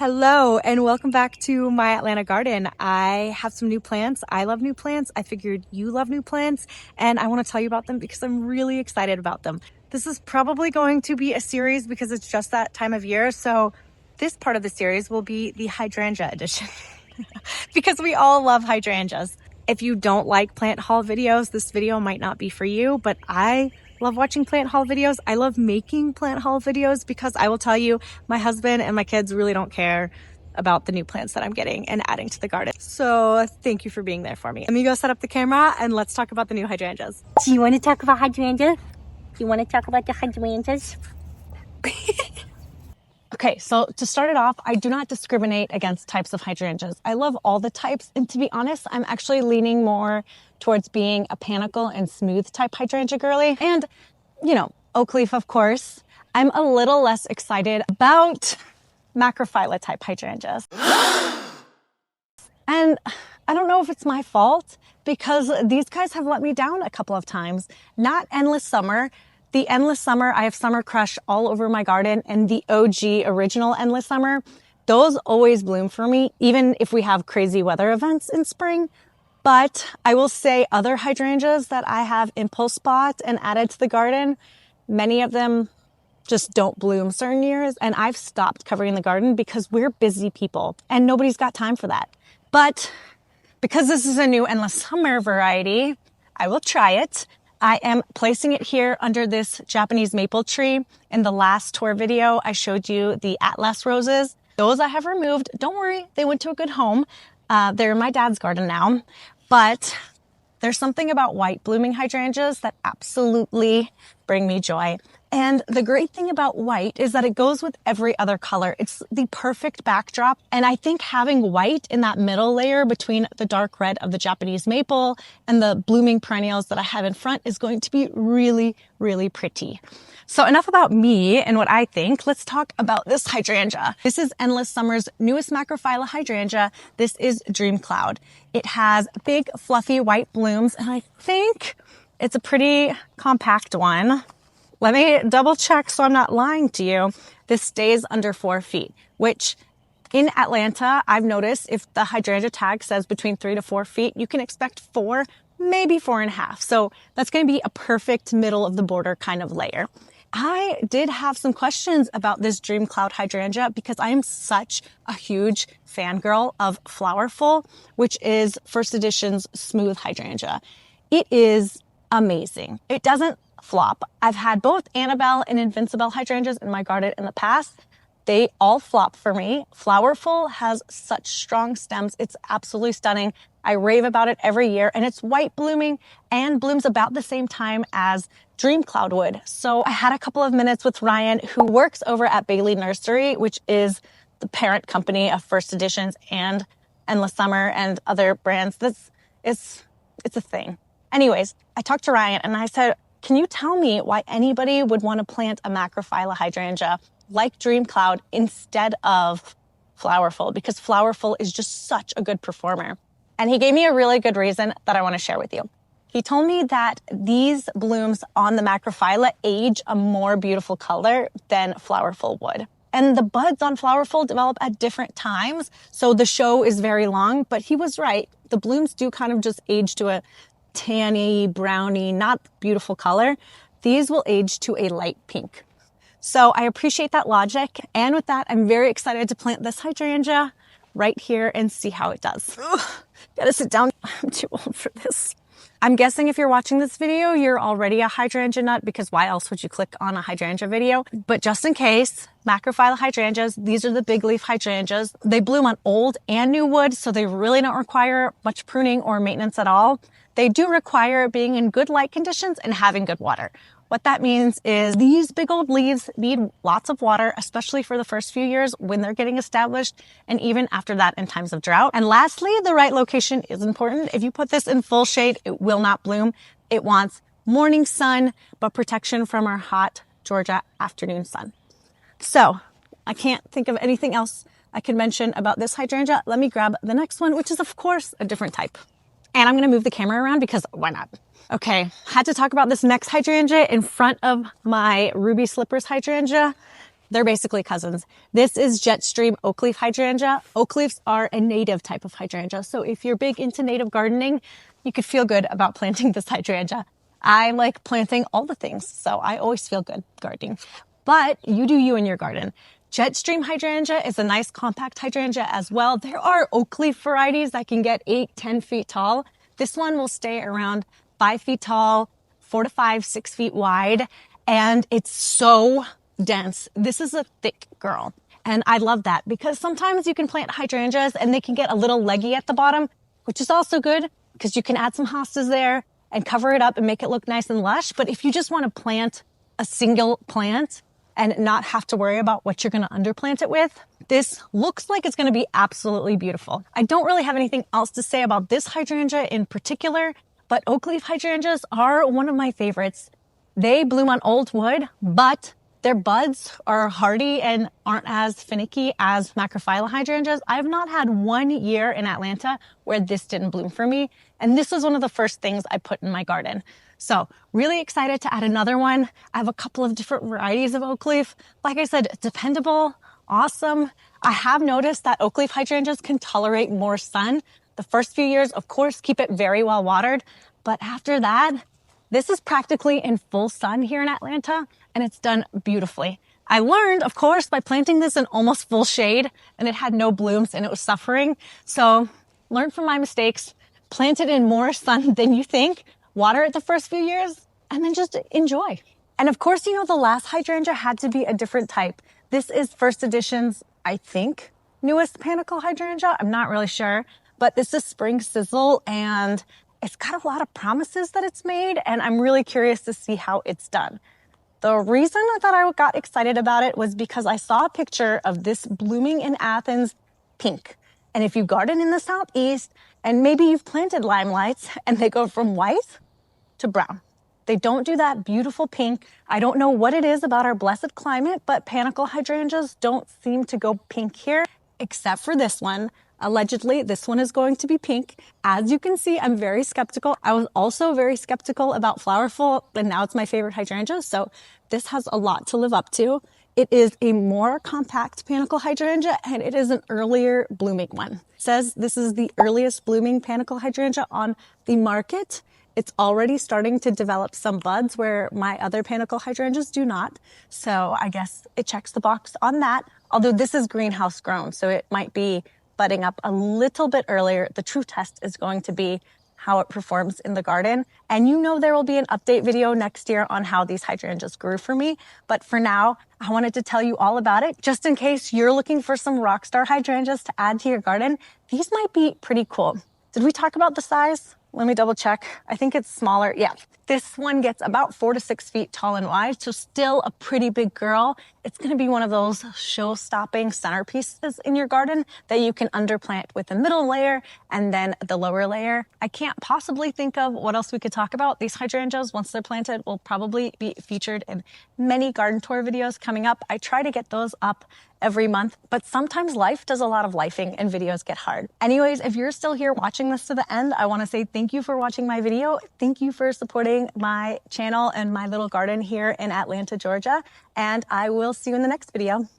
Hello and welcome back to my Atlanta garden. I have some new plants. I love new plants. I figured you love new plants and I want to tell you about them because I'm really excited about them. This is probably going to be a series because it's just that time of year. So this part of the series will be the hydrangea edition because we all love hydrangeas. If you don't like plant haul videos, this video might not be for you, but I love watching plant haul videos. I love making plant haul videos because I will tell you, my husband and my kids really don't care about the new plants that I'm getting and adding to the garden. So thank you for being there for me. Let me go set up the camera and let's talk about the new hydrangeas. Do you want to talk about hydrangeas? Do you want to talk about the hydrangeas? Okay, so to start it off, I do not discriminate against types of hydrangeas. I love all the types, and to be honest, I'm actually leaning more towards being a panicle and smooth type hydrangea girly. And, you know, oakleaf, of course. I'm a little less excited about macrophylla type hydrangeas. And I don't know if it's my fault because these guys have let me down a couple of times. Not Endless Summer. The Endless Summer, I have Summer Crush all over my garden, and the OG original Endless Summer, those always bloom for me, even if we have crazy weather events in spring. But I will say other hydrangeas that I have impulse bought and added to the garden, many of them just don't bloom certain years, and I've stopped covering the garden because we're busy people and nobody's got time for that. But because this is a new Endless Summer variety, I will try it. I am placing it here under this Japanese maple tree. In the last tour video, I showed you the Atlas roses. Those I have removed. Don't worry, they went to a good home. They're in my dad's garden now. But there's something about white blooming hydrangeas that absolutely bring me joy. And the great thing about white is that it goes with every other color. It's the perfect backdrop. And I think having white in that middle layer between the dark red of the Japanese maple and the blooming perennials that I have in front is going to be really, really pretty. So enough about me and what I think. Let's talk about this hydrangea. This is Endless Summer's newest macrophylla hydrangea. This is DreamCloud. It has big, fluffy white blooms, and I think it's a pretty compact one. Let me double check so I'm not lying to you. This stays under 4 feet, which in Atlanta, I've noticed if the hydrangea tag says between 3 to 4 feet, you can expect 4, maybe 4.5. So that's going to be a perfect middle of the border kind of layer. I did have some questions about this DreamCloud hydrangea because I am such a huge fangirl of Flowerful, which is First Edition's smooth hydrangea. It is amazing. It doesn't flop. I've had both Annabelle and Invincible hydrangeas in my garden in the past. They all flop for me. Flowerful has such strong stems. It's absolutely stunning. I rave about it every year, and it's white blooming and blooms about the same time as DreamCloud would. So I had a couple of minutes with Ryan, who works over at Bailey Nursery, which is the parent company of First Editions and Endless Summer and other brands. It's a thing. Anyways, I talked to Ryan and I said, can you tell me why anybody would want to plant a macrophylla hydrangea like DreamCloud instead of Flowerful? Because Flowerful is just such a good performer. And he gave me a really good reason that I want to share with you. He told me that these blooms on the macrophylla age a more beautiful color than Flowerful would. And the buds on Flowerful develop at different times, so the show is very long, but he was right. The blooms do kind of just age to a tanny, browny, not beautiful color. These will age to a light pink. So I appreciate that logic. And with that, I'm very excited to plant this hydrangea right here and see how it does. Ugh, gotta sit down. I'm too old for this. I'm guessing if you're watching this video, you're already a hydrangea nut because why else would you click on a hydrangea video? But just in case, macrophylla hydrangeas, these are the big leaf hydrangeas. They bloom on old and new wood, so they really don't require much pruning or maintenance at all. They do require being in good light conditions and having good water. What that means is these big old leaves need lots of water, especially for the first few years when they're getting established, and even after that in times of drought. And lastly, the right location is important. If you put this in full shade, it will not bloom. It wants morning sun, but protection from our hot Georgia afternoon sun. So I can't think of anything else I can mention about this hydrangea. Let me grab the next one, which is of course a different type. And I'm going to move the camera around because why not? Okay, had to talk about this next hydrangea in front of my Ruby Slippers hydrangea. They're basically cousins. This is Jetream oakleaf hydrangea. Oakleafs are a native type of hydrangea. So if you're big into native gardening, you could feel good about planting this hydrangea. I like planting all the things, so I always feel good gardening. But you do you in your garden. Jetream hydrangea is a nice compact hydrangea as well. There are oakleaf varieties that can get 8-10 feet tall. This one will stay around 5 feet tall, 4 to 5, 6 feet wide, and it's so dense. This is a thick girl. And I love that because sometimes you can plant hydrangeas and they can get a little leggy at the bottom, which is also good because you can add some hostas there and cover it up and make it look nice and lush. But if you just want to plant a single plant and not have to worry about what you're going to underplant it with, this looks like it's going to be absolutely beautiful. I don't really have anything else to say about this hydrangea in particular, but oakleaf hydrangeas are one of my favorites. They bloom on old wood, but their buds are hardy and aren't as finicky as macrophylla hydrangeas. I've not had 1 year in Atlanta where this didn't bloom for me. And this was one of the first things I put in my garden. So really excited to add another one. I have a couple of different varieties of oakleaf. Like I said, dependable, awesome. I have noticed that oakleaf hydrangeas can tolerate more sun. The first few years, of course, keep it very well watered. But after that, this is practically in full sun here in Atlanta, and it's done beautifully. I learned, of course, by planting this in almost full shade, and it had no blooms and it was suffering. So learn from my mistakes, plant it in more sun than you think, water it the first few years, and then just enjoy. And of course, you know, the last hydrangea had to be a different type. This is First Edition's, I think, newest panicle hydrangea. I'm not really sure, but this is Spring Sizzle, and it's got a lot of promises that it's made, and I'm really curious to see how it's done. The reason that I got excited about it was because I saw a picture of this blooming in Athens pink. And if you garden in the Southeast, and maybe you've planted limelights, and they go from white to brown. They don't do that beautiful pink. I don't know what it is about our blessed climate, but panicle hydrangeas don't seem to go pink here, except for this one. Allegedly, this one is going to be pink. As you can see, I'm very skeptical. I was also very skeptical about Flowerful, and now it's my favorite hydrangea, so this has a lot to live up to. It is a more compact panicle hydrangea, and it is an earlier blooming one. It says this is the earliest blooming panicle hydrangea on the market. It's already starting to develop some buds where my other panicle hydrangeas do not. So I guess it checks the box on that. Although this is greenhouse grown, so it might be budding up a little bit earlier. The true test is going to be how it performs in the garden. And you know there will be an update video next year on how these hydrangeas grew for me. But for now, I wanted to tell you all about it, just in case you're looking for some rockstar hydrangeas to add to your garden. These might be pretty cool. Did we talk about the size? Let me double check. I think it's smaller. Yeah. This one gets about 4 to 6 feet tall and wide, so still a pretty big girl. It's going to be one of those show-stopping centerpieces in your garden that you can underplant with the middle layer and then the lower layer. I can't possibly think of what else we could talk about. These hydrangeas, once they're planted, will probably be featured in many garden tour videos coming up. I try to get those up every month, but sometimes life does a lot of lifing and videos get hard. Anyways, if you're still here watching this to the end, I want to say thank you for watching my video. Thank you for supporting my channel and my little garden here in Atlanta, Georgia, and I will see you in the next video.